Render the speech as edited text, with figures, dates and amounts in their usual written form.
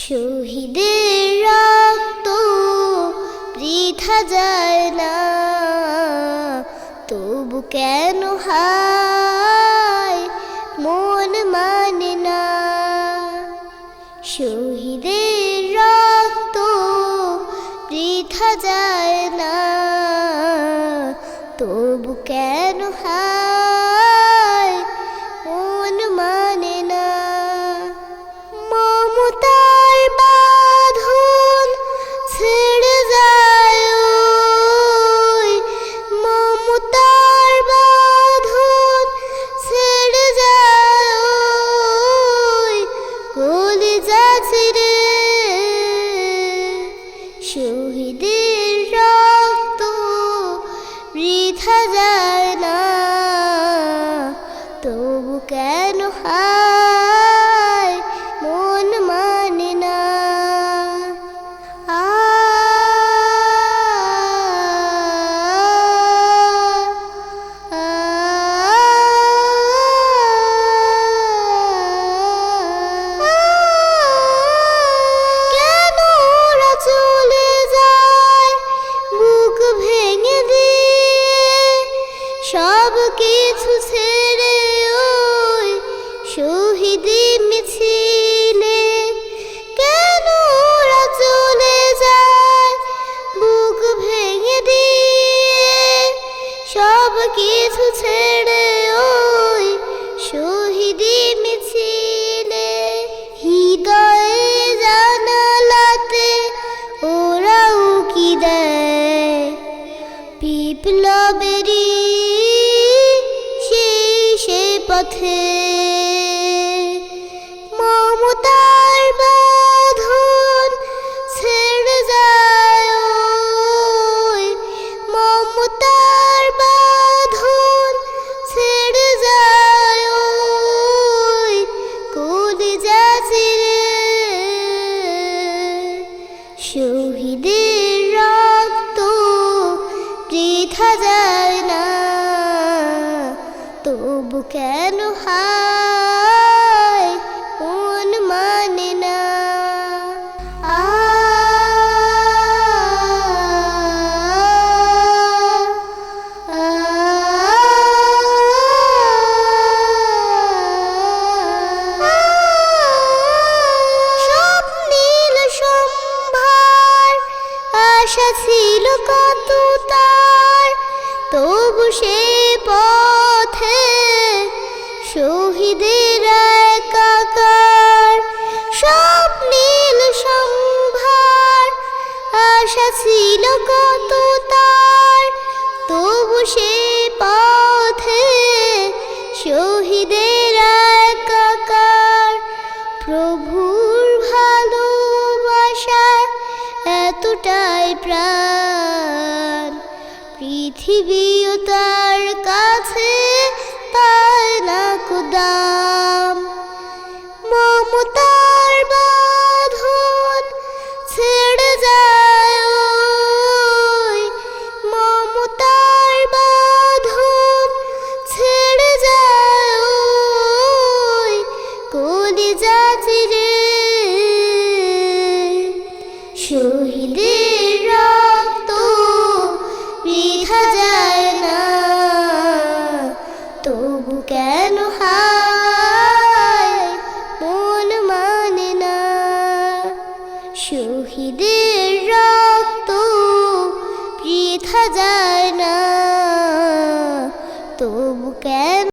শহীদের রক্ত বৃথা যায় না, তবু কেন হায় মন মানে না। শহীদের রক্ত বৃথা যায় না, তবু কেন হায় মন মানে না। মমতার বাঁধন ছেড়ে যায়, মমতার বাঁধন ছেড়ে যায়, কলিজা ছিঁড়ে। শহীদের রক্ত বৃথা যায় না, তবু কেন হায় মন মানে না। কেন ওরা চলে যায় বুক ভেঙে দিয়ে, সব কিছু ছেড়ে ওই শহীদি মিছিলে। কেন ওরা চলে যায় বুক ভেঙে দিয়ে, সব কিছু ছেড়ে ওই শহীদি মিছিলে। হৃদয়ে জানালাতে ওরা উকি দেয় বিপ্লবেরই সে পথে। মমতার বাঁধন ছেড়ে যায়, মমতার বাঁধন ছেড়ে যায়, কলিজা ছিঁড়ে। শহীদের রক্ত বৃথা যায় না, তবু কেন হায় মন মানে না। স্বপ্নীল সম্ভার আশা ছিল কত তার, তবু সে পথে শহীদের একাকার। স্বপ্নীল সম্ভার আশা ছিল কত তার, তবু সে পথে শহীদের একাকার। প্রভুর ভালোবাসা এতটাই প্রাণ, পৃথিবীও তার কাছে তাই না কুদাম। মমতার বাঁধন ছেড়ে যায়, মমতার বাঁধন ছেড়ে যায়, কলিজা ছিঁড়ে। শহীদের রক্ত বৃথা যায় না, তবু কেন হায় মন মানে না। শহীদের রক্ত বৃথা যায় না, তবু কেন